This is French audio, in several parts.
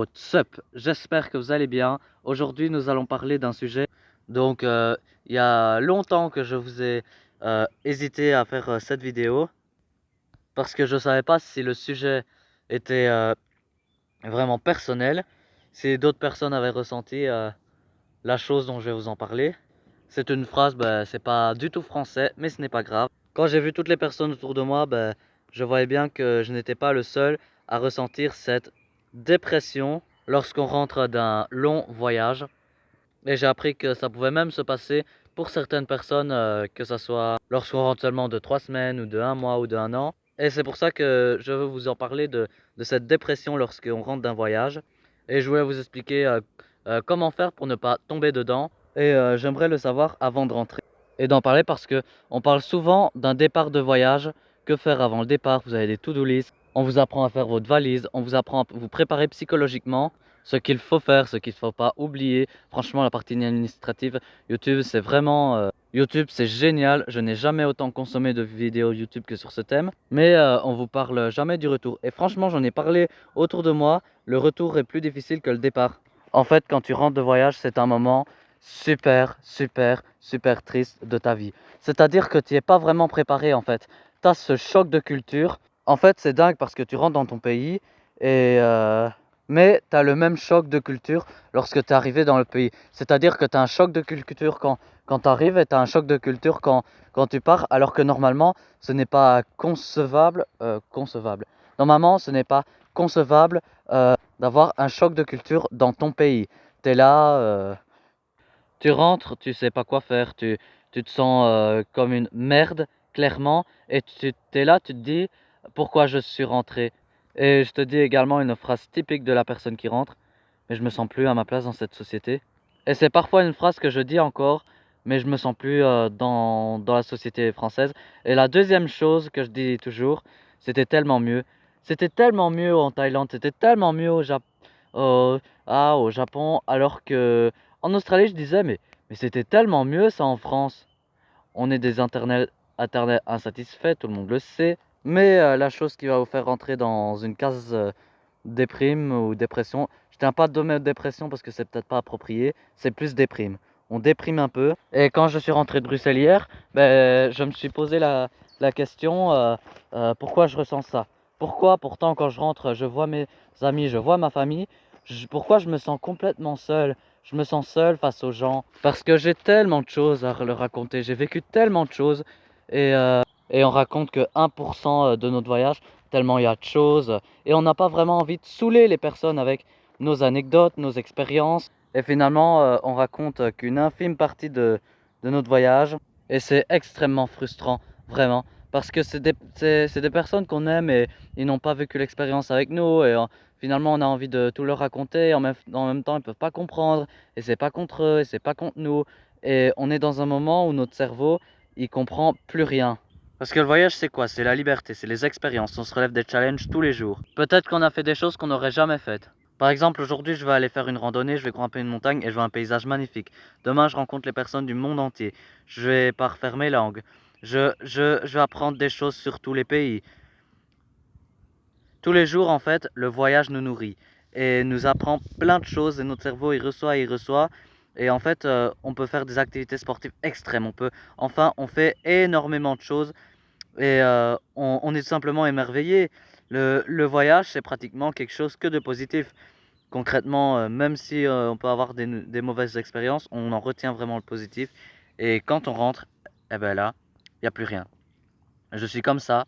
What's up? J'espère que vous allez bien. Aujourd'hui, nous allons parler d'un sujet. Donc, il y a longtemps que je vous ai hésité à faire cette vidéo parce que je ne savais pas si le sujet était vraiment personnel, si d'autres personnes avaient ressenti la chose dont je vais vous en parler. C'est une phrase, c'est pas du tout français, mais ce n'est pas grave. Quand j'ai vu toutes les personnes autour de moi, je voyais bien que je n'étais pas le seul à ressentir cette dépression lorsqu'on rentre d'un long voyage. Et j'ai appris que ça pouvait même se passer pour certaines personnes, que ça soit lorsqu'on rentre seulement de 3 semaines ou de 1 mois ou de 1 an. Et c'est pour ça que je veux vous en parler de cette dépression lorsqu'on rentre d'un voyage. Et je voulais vous expliquer comment faire pour ne pas tomber dedans. Et j'aimerais le savoir avant de rentrer et d'en parler parce que on parle souvent d'un départ de voyage. Que faire avant le départ? Vous avez des to-do list, on vous apprend à faire votre valise, on vous apprend à vous préparer psychologiquement, ce qu'il faut faire, ce qu'il ne faut pas oublier. Franchement, la partie administrative, YouTube, c'est vraiment... YouTube, c'est génial. Je n'ai jamais autant consommé de vidéos YouTube que sur ce thème. Mais on vous parle jamais du retour. Et franchement, j'en ai parlé autour de moi. Le retour est plus difficile que le départ. En fait, quand tu rentres de voyage, c'est un moment super, super, super triste de ta vie. C'est-à-dire que tu n'es pas vraiment préparé en fait. Tu as ce choc de culture. En fait, c'est dingue parce que tu rentres dans ton pays et... mais tu as le même choc de culture lorsque tu es arrivé dans le pays. C'est-à-dire que tu as un choc de culture quand tu arrives et tu as un choc de culture quand tu pars, alors que normalement, ce n'est pas concevable. Normalement, ce n'est pas concevable d'avoir un choc de culture dans ton pays. Tu es là, tu rentres, tu sais pas quoi faire, tu te sens comme une merde, clairement, et tu es là, tu te dis pourquoi je suis rentré. Et je te dis également une phrase typique de la personne qui rentre, mais je me sens plus à ma place dans cette société. Et c'est parfois une phrase que je dis encore, mais je me sens plus dans la société française. Et la deuxième chose que je dis toujours, c'était tellement mieux. C'était tellement mieux en Thaïlande, c'était tellement mieux au Japon, alors que en Australie, je disais, mais c'était tellement mieux ça en France. On est des internets insatisfaits, tout le monde le sait. Mais la chose qui va vous faire rentrer dans une case déprime ou dépression, je tiens pas de donner dépression parce que c'est peut-être pas approprié, c'est plus déprime. On déprime un peu. Et quand je suis rentré de Bruxelles hier, je me suis posé la question pourquoi je ressens ça? Pourquoi pourtant quand je rentre, je vois mes amis, je vois ma famille, pourquoi je me sens complètement seul? Je me sens seul face aux gens parce que j'ai tellement de choses à leur raconter. J'ai vécu tellement de choses et, euh, et on raconte que 1% de notre voyage, tellement il y a de choses. Et on n'a pas vraiment envie de saouler les personnes avec nos anecdotes, nos expériences. Et finalement, on raconte qu'une infime partie de notre voyage. Et c'est extrêmement frustrant, vraiment. Parce que c'est des personnes qu'on aime et ils n'ont pas vécu l'expérience avec nous. Et finalement, on a envie de tout leur raconter. En même temps, ils ne peuvent pas comprendre. Et c'est pas contre eux, et c'est pas contre nous. Et on est dans un moment où notre cerveau, il comprend plus rien. Parce que le voyage, c'est quoi? C'est la liberté, c'est les expériences. On se relève des challenges tous les jours. Peut-être qu'on a fait des choses qu'on n'aurait jamais faites. Par exemple, aujourd'hui, je vais aller faire une randonnée, je vais grimper une montagne et je vois un paysage magnifique. Demain, je rencontre les personnes du monde entier. Je vais pas refaire mes langues. Je vais apprendre des choses sur tous les pays. Tous les jours, en fait, le voyage nous nourrit et nous apprend plein de choses et notre cerveau, il reçoit, il reçoit. Et en fait, on peut faire des activités sportives extrêmes. On fait énormément de choses et on est tout simplement émerveillé. Le voyage, c'est pratiquement quelque chose que de positif. Concrètement, même si on peut avoir des mauvaises expériences, on en retient vraiment le positif. Et quand on rentre, eh ben là, il n'y a plus rien. Je suis comme ça.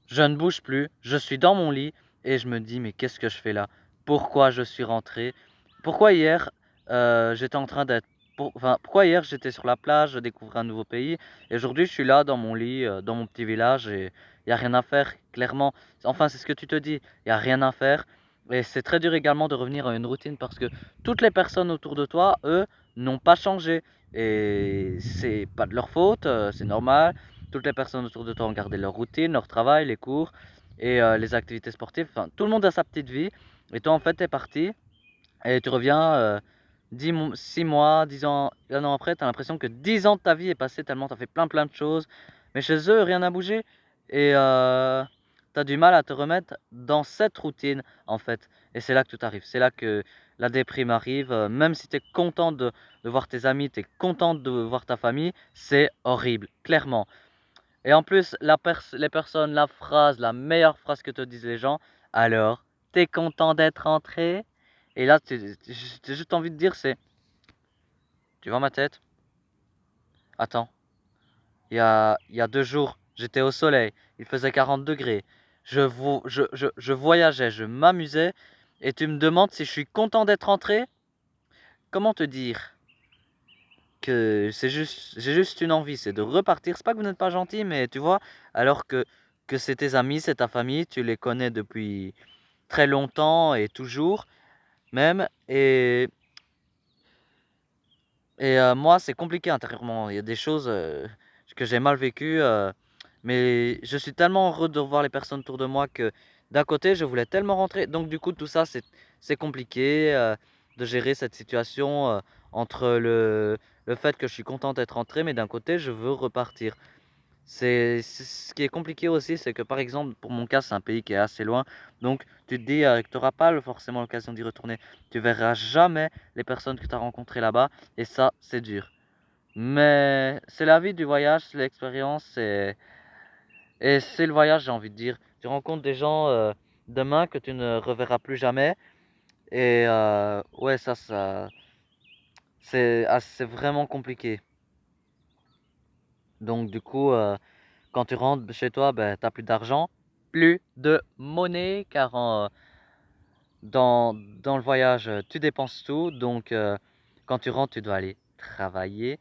Je ne bouge plus, je suis dans mon lit et je me dis mais qu'est-ce que je fais là? Pourquoi je suis rentré? Pourquoi hier j'étais en train d'être... pourquoi hier j'étais sur la plage, je découvrais un nouveau pays et aujourd'hui je suis là dans mon lit, dans mon petit village et il n'y a rien à faire, clairement. Enfin c'est ce que tu te dis, il n'y a rien à faire. Et c'est très dur également de revenir à une routine parce que toutes les personnes autour de toi, eux, n'ont pas changé. Et c'est pas de leur faute, c'est normal. Toutes les personnes autour de toi ont gardé leur routine, leur travail, les cours et les activités sportives. Enfin, tout le monde a sa petite vie. Et toi, en fait, tu es parti et tu reviens 6 mois, 10 ans, 1 an après. Tu as l'impression que 10 ans de ta vie est passé tellement tu as fait plein de choses. Mais chez eux, rien n'a bougé. et tu as du mal à te remettre dans cette routine en fait. Et c'est là que tout arrive, c'est là que la déprime arrive, même si tu es content de voir tes amis, tu es content de voir ta famille, c'est horrible, clairement. Et en plus, les personnes, la phrase, la meilleure phrase que te disent les gens, alors, t'es content d'être rentré? Et là, j'ai juste envie de dire, c'est, tu vois ma tête? Attends, il y a 2 jours, j'étais au soleil, il faisait 40 degrés, je voyageais, je m'amusais, et tu me demandes si je suis content d'être rentré? Comment te dire? Que j'ai juste une envie, c'est de repartir. C'est pas que vous n'êtes pas gentil, mais tu vois, alors que c'est tes amis, c'est ta famille, tu les connais depuis très longtemps et toujours même. Et moi, c'est compliqué intérieurement. Il y a des choses que j'ai mal vécues, mais je suis tellement heureux de revoir les personnes autour de moi que d'un côté, je voulais tellement rentrer. Donc du coup, tout ça, c'est compliqué de gérer cette situation entre le fait que je suis content d'être rentré, mais d'un côté, je veux repartir. Ce qui est compliqué aussi, c'est que par exemple, pour mon cas, c'est un pays qui est assez loin. Donc, tu te dis que tu n'auras pas forcément l'occasion d'y retourner. Tu verras jamais les personnes que tu as rencontrées là-bas. Et ça, c'est dur. Mais c'est la vie du voyage, c'est l'expérience. Et c'est le voyage, j'ai envie de dire. Tu rencontres des gens demain que tu ne reverras plus jamais. Et ouais, c'est vraiment compliqué. Donc, du coup, quand tu rentres chez toi, ben, tu n'as plus d'argent, plus de monnaie, car dans le voyage, tu dépenses tout. Donc, quand tu rentres, tu dois aller travailler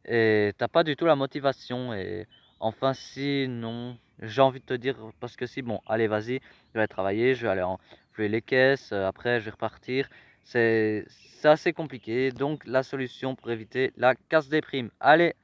et tu n'as pas du tout la motivation. Et enfin, si, non, j'ai envie de te dire, parce que si, bon, allez, vas-y, je vais aller travailler, je vais aller enfler les caisses, après, je vais repartir. C'est assez compliqué. Donc, la solution pour éviter la casse des primes. Allez!